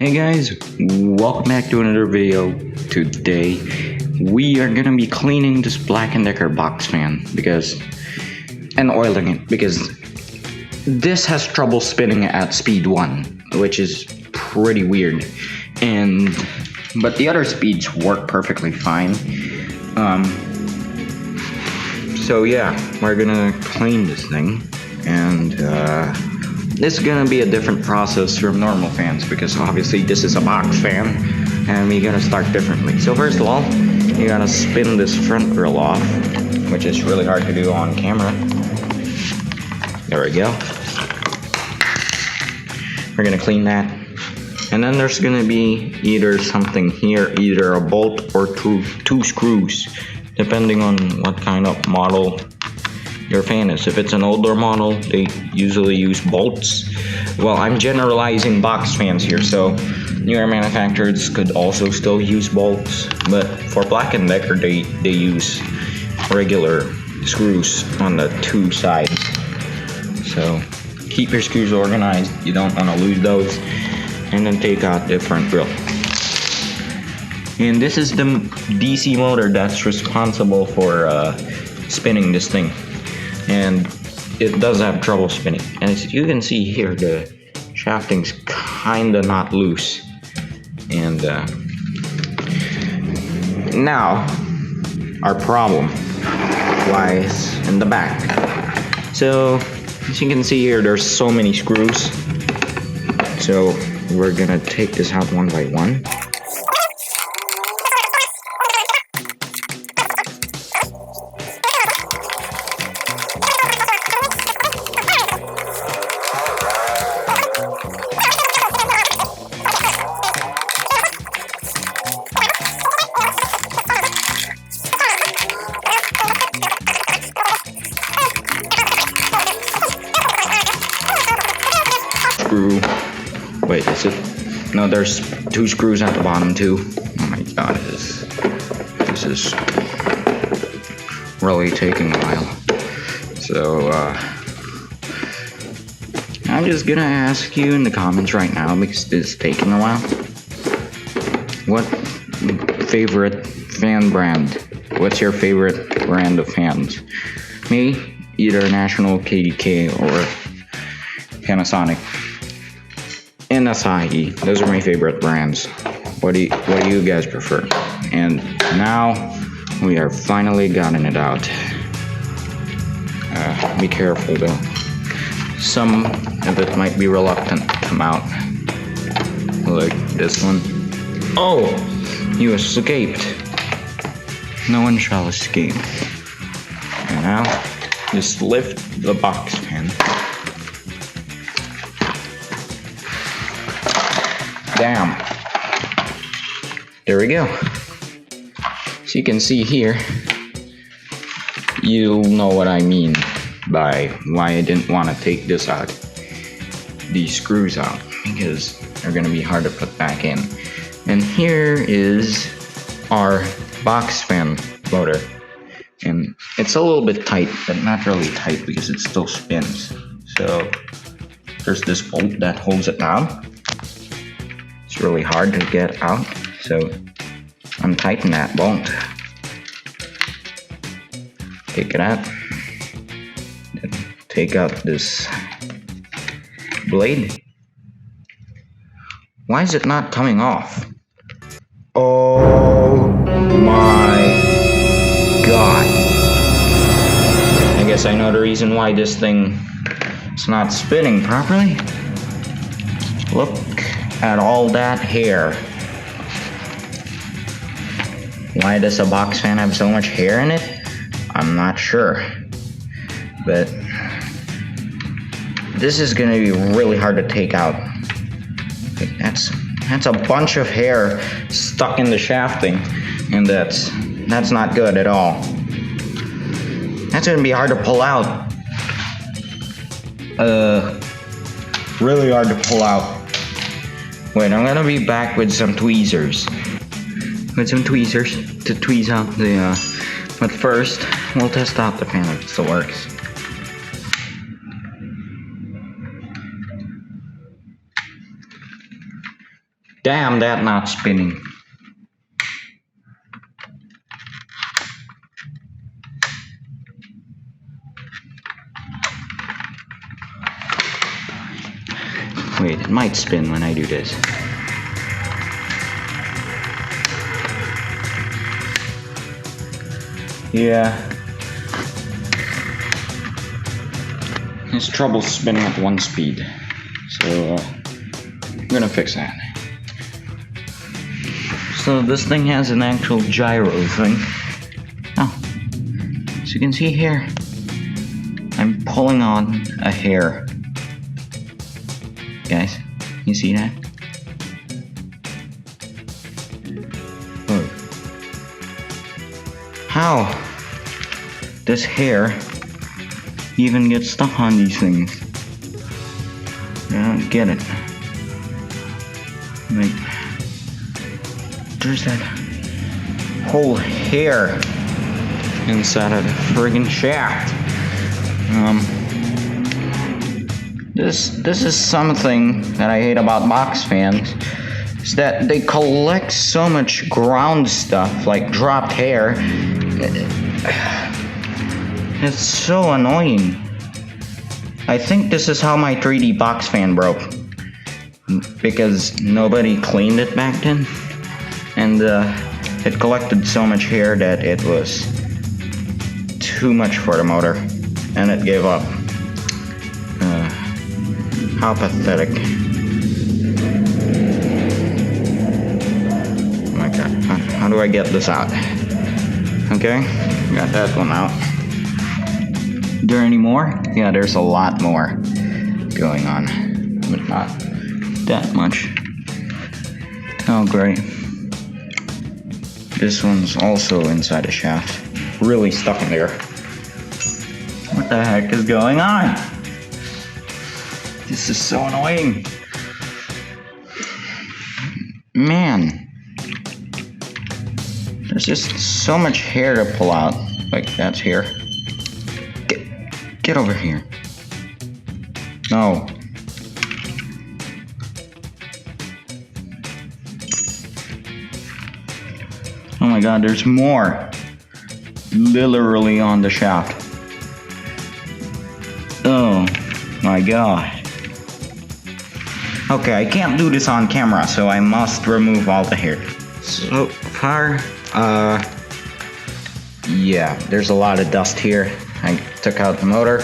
Hey guys, welcome back to another video. Today we are gonna be cleaning this Black+Decker box fan and oiling it because this has trouble spinning at speed 1, which is pretty weird. But the other speeds work perfectly fine. So yeah, we're gonna clean this thing, and this is gonna be a different process from normal fans because obviously this is a box fan and we gotta start differently. So first of all, you gotta spin this front grill off, which is really hard to do on camera. There we go. We're gonna clean that. And then there's gonna be either something here, either a bolt or two screws, depending on what kind of model your fan is. If it's an older model, they usually use bolts. Well, I'm generalizing box fans here, so newer manufacturers could also still use bolts, but for Black+Decker, they use regular screws on the two sides. So keep your screws organized, you don't want to lose those, and then take out the front grill. And this is the DC motor that's responsible for spinning this thing. And it does have trouble spinning. And as you can see here, the shafting's kinda not loose. And now our problem lies in the back. So as you can see here, there's so many screws. So we're gonna take this out one by one. Screw. Wait, is it? No, there's two screws at the bottom too. Oh my god, this is really taking a while. So I'm just gonna ask you in the comments right now, because this is taking a while. What favorite fan brand? What's your favorite brand of fans? Me, either National, KDK, or Panasonic. And Asahi. Those are my favorite brands. What do you guys prefer? And now we are finally gotten it out. Be careful though. Some of it might be reluctant to come out. Like this one. Oh! You escaped. No one shall escape. And now, just lift the box fan. Damn. There we go. So you can see here, you'll know what I mean by why I didn't want to take these screws out, because they're going to be hard to put back in. And here is our box fan motor. And it's a little bit tight, but not really tight because it still spins. So there's this bolt that holds it down. It's really hard to get out, so untighten that bolt. Take it out. Then take out this blade. Why is it not coming off? Oh my god. I guess I know the reason why this thing is not spinning properly. Look at all that hair. Why does a box fan have so much hair in it? I'm not sure. But this is gonna be really hard to take out. That's a bunch of hair stuck in the shafting, and that's not good at all. That's gonna be hard to pull out. Really hard to pull out. Wait, I'm gonna be back with some tweezers. To tweeze out the, but first, we'll test out the fan if it still works. Damn, that not spinning. Wait, it might spin when I do this. Yeah. It's trouble spinning at one speed. So, I'm gonna fix that. So this thing has an actual gyro thing. Oh, as you can see here, I'm pulling on a hair. Guys, you see that? Oh. How this hair even gets stuck on these things? I don't get it. Like, there's that whole hair inside of the friggin' shaft. This is something that I hate about box fans, is that they collect so much ground stuff, like dropped hair. It's so annoying. I think this is how my 3D box fan broke, because nobody cleaned it back then, and it collected so much hair that it was too much for the motor, and it gave up. How pathetic. Oh my god, how do I get this out? Okay, got that one out. There any more? Yeah, there's a lot more going on, but not that much. Oh great. This one's also inside the shaft. Really stuck in there. What the heck is going on? This is so annoying. Man. There's just so much hair to pull out. Like, that's here. Get over here. No. Oh my god, there's more. Literally on the shaft. Oh my god. Okay, I can't do this on camera, so I must remove all the hair. So far, yeah, there's a lot of dust here. I took out the motor.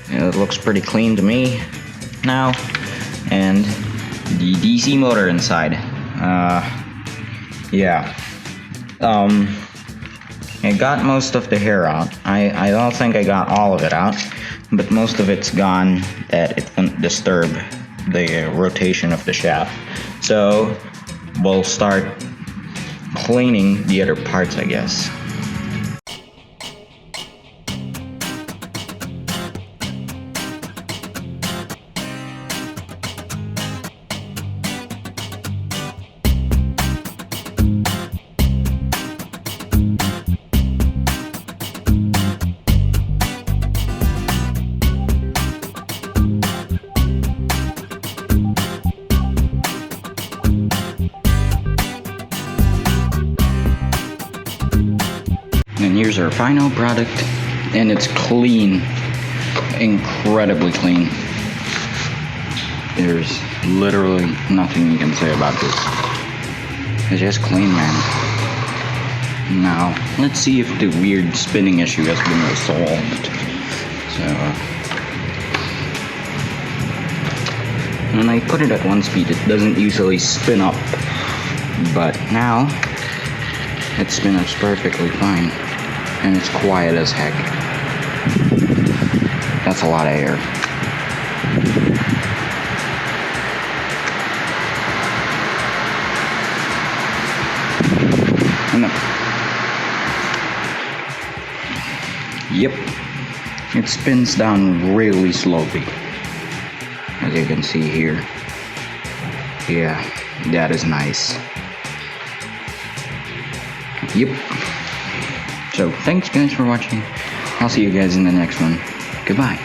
It looks pretty clean to me now. And the DC motor inside. Yeah. I got most of the hair out. I don't think I got all of it out, but most of it's gone that it won't disturb the rotation of the shaft. So we'll start cleaning the other parts, I guess. And here's our final product, and it's clean, incredibly clean. There's literally nothing you can say about this. It's just clean, man. Now, let's see if the weird spinning issue has been resolved. So, when I put it at one speed, it doesn't usually spin up, but now it spins perfectly fine. And it's quiet as heck. That's a lot of air. Yep. It spins down really slowly, as you can see here. Yeah, that is nice. Yep. So, thanks guys for watching. I'll see you guys in the next one. Goodbye.